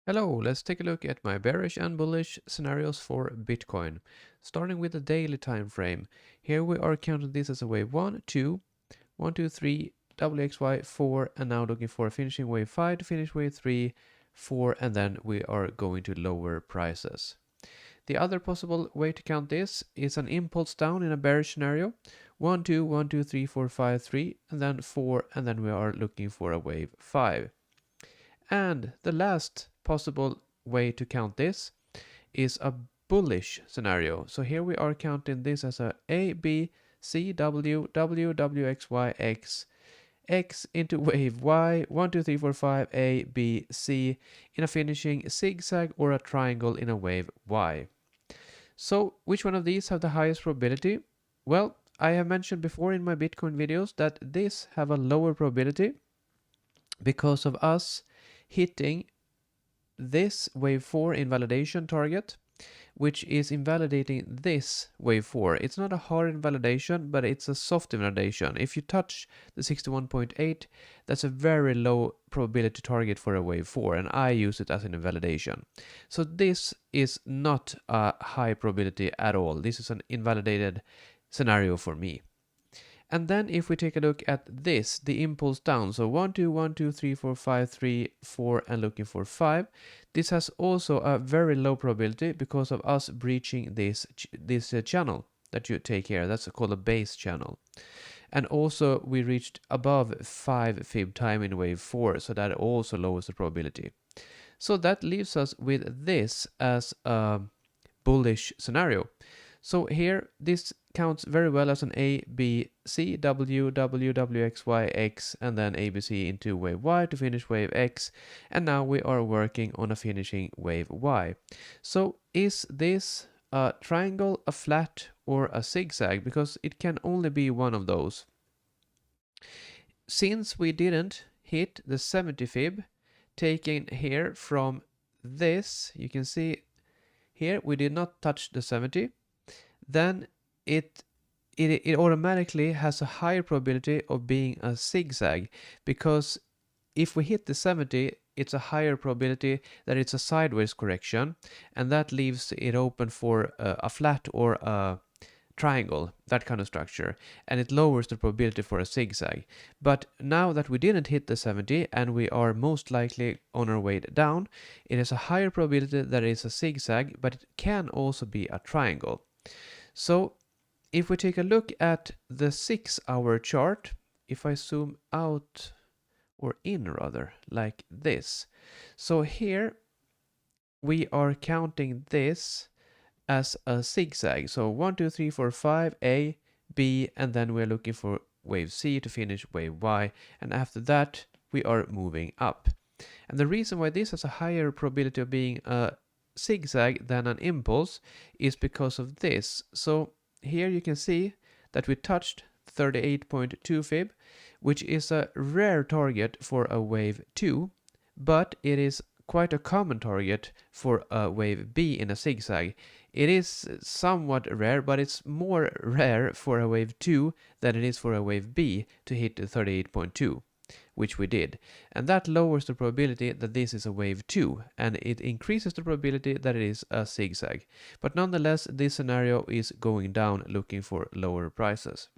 Hello, let's take a look at my bearish and bullish scenarios for Bitcoin. Starting with the daily time frame. Here we are counting this as a wave 1, 2, 1, 2, 3, WXY 4, and now looking for a finishing wave 5 to finish wave 3, 4, and then we are going to lower prices. The other possible way to count this is an impulse down in a bearish scenario. 1, 2, 1, 2, 3, 4, 5, 3, and then 4, and then we are looking for a wave 5. And the last possible way to count this is a bullish scenario. So here we are counting this as a B, C, W, W, W, X, Y, X, X into wave Y, 1, 2, 3, 4, 5, A, B, C, in a finishing zigzag or a triangle in a wave Y. So which one of these have the highest probability? Well, I have mentioned before in my Bitcoin videos that this have a lower probability because of us hitting this wave 4 invalidation target, which is invalidating this wave 4. It's not a hard invalidation, but it's a soft invalidation. If you touch the 61.8, that's a very low probability target for a wave 4, and I use it as an invalidation. So this is not a high probability at all. This is an invalidated scenario for me. And then if we take a look at this, the impulse down, so 1, 2, 1, 2, 3, 4, 5, 3, 4, and looking for 5. This has also a very low probability because of us breaching this channel that you take here. That's called a base channel. And also we reached above 5 fib time in wave 4, so that also lowers the probability. So that leaves us with this as a bullish scenario. So here, this counts very well as an A, B, C, W, W, W, X, Y, X, and then A, B, C into wave Y to finish wave X. And now we are working on a finishing wave Y. So is this a triangle, a flat, or a zigzag? Because it can only be one of those. Since we didn't hit the 70 fib, taken here from this, you can see here we did not touch the 70. Then it automatically has a higher probability of being a zigzag, because if we hit the 70, it's a higher probability that it's a sideways correction, and that leaves it open for a flat or a triangle, that kind of structure, and it lowers the probability for a zigzag. But now that we didn't hit the 70 and we are most likely on our way down, it is a higher probability that it is a zigzag, but it can also be a triangle. So if we take a look at the 6-hour chart, if I zoom out, or in rather, like this. So here we are counting this as a zigzag. So 1, 2, 3, 4, 5, A, B, and then we're looking for wave C to finish wave Y. And after that, we are moving up. And the reason why this has a higher probability of being a zigzag than an impulse is because of this. So here you can see that we touched 38.2 fib, which is a rare target for a wave 2, but it is quite a common target for a wave B in a zigzag. It is somewhat rare, but it's more rare for a wave 2 than it is for a wave B to hit the 38.2. Which we did. And that lowers the probability that this is a wave 2, and it increases the probability that it is a zigzag. But nonetheless, this scenario is going down, looking for lower prices.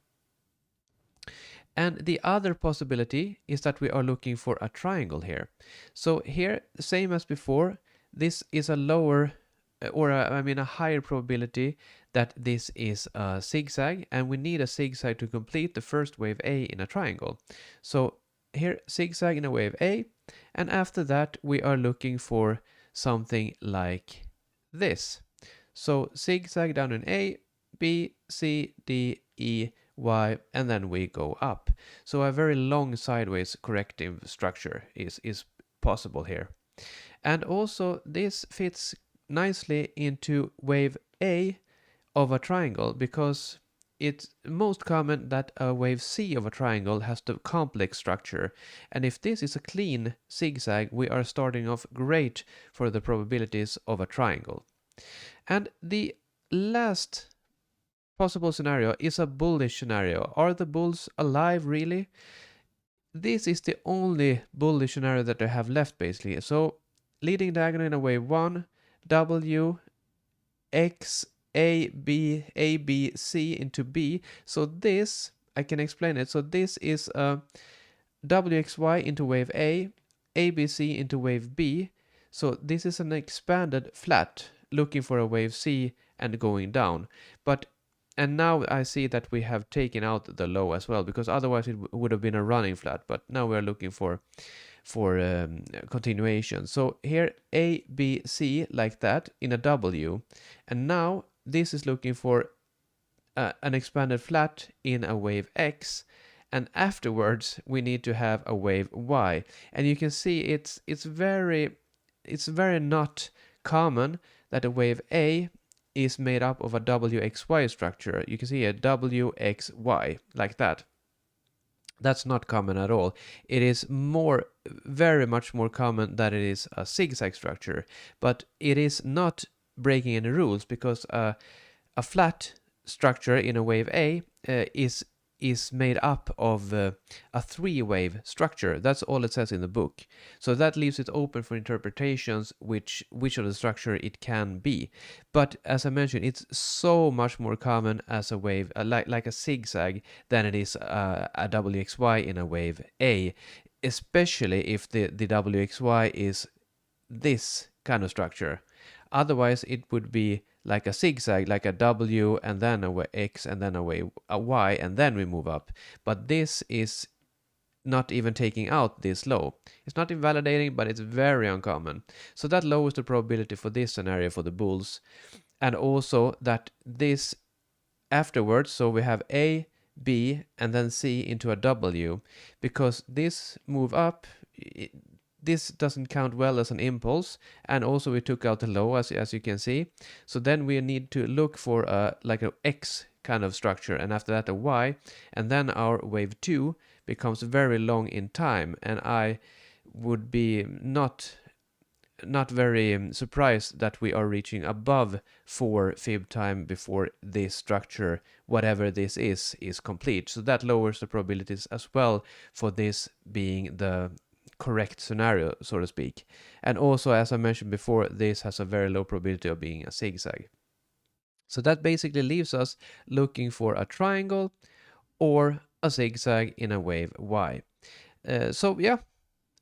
And the other possibility is that we are looking for a triangle here. So here, same as before, this is a lower, a higher probability that this is a zigzag, and we need a zigzag to complete the first wave A in a triangle. So here, zigzag in a wave A, and after that we are looking for something like this. So zigzag down in A, B, C, D, E, Y, and then we go up. So a very long sideways corrective structure is possible here. And also this fits nicely into wave A of a triangle, because it's most common that a wave C of a triangle has the complex structure, and if this is a clean zigzag, we are starting off great for the probabilities of a triangle. And the last possible scenario is a bullish scenario. Are the bulls alive really? This is the only bullish scenario that I have left basically. So leading diagonal in a wave 1, W, X, A, B, C into B. So this, I can explain it. So this is a WXY into wave A, ABC into wave B. So this is an expanded flat looking for a wave C and going down. And now I see that we have taken out the low as well, because otherwise it would have been a running flat. But now we're looking for continuation. So here A, B, C like that in a W. And now this is looking for an expanded flat in a wave X. And afterwards we need to have a wave Y. And you can see it's very not common that a wave A is made up of a WXY structure. You can see a WXY like that. That's not common at all. It is very much more common that it is a zigzag structure, but it is not breaking any rules, because a flat structure in a wave A is made up of a 3-wave structure. That's all it says in the book. So that leaves it open for interpretations which of the structure it can be. But as I mentioned, it's so much more common as a wave, like a zigzag, than it is a WXY in a wave A, especially if the WXY is this kind of structure. Otherwise, it would be like a zigzag, like a W and then a X and then a Y, and then we move up. But this is not even taking out this low. It's not invalidating, but it's very uncommon. So that lowers the probability for this scenario for the bulls. And also that this afterwards, so we have A, B, and then C into a W, because this move up, this doesn't count well as an impulse, and also we took out the low, as you can see. So then we need to look for like an X kind of structure, and after that a Y, and then our wave 2 becomes very long in time, and I would be not very surprised that we are reaching above 4 fib time before this structure, whatever this is complete. So that lowers the probabilities as well for this being the correct scenario, so to speak. And also, as I mentioned before, this has a very low probability of being a zigzag. So that basically leaves us looking for a triangle or a zigzag in a wave Y. So yeah,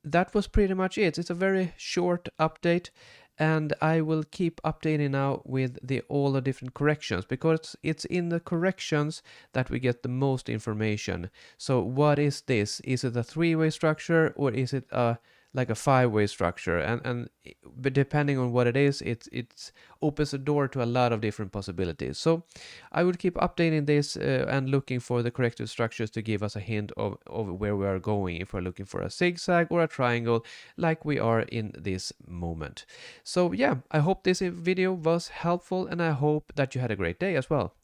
that was pretty much it. It's a very short update, and I will keep updating now with all the different corrections, because it's in the corrections that we get the most information. So what is this? Is it a 3-way structure, or is it like a 5-way structure? But depending on what it is, it opens the door to a lot of different possibilities. So I would keep updating this and looking for the corrective structures to give us a hint of where we are going, if we're looking for a zigzag or a triangle like we are in this moment. So yeah, I hope this video was helpful, and I hope that you had a great day as well.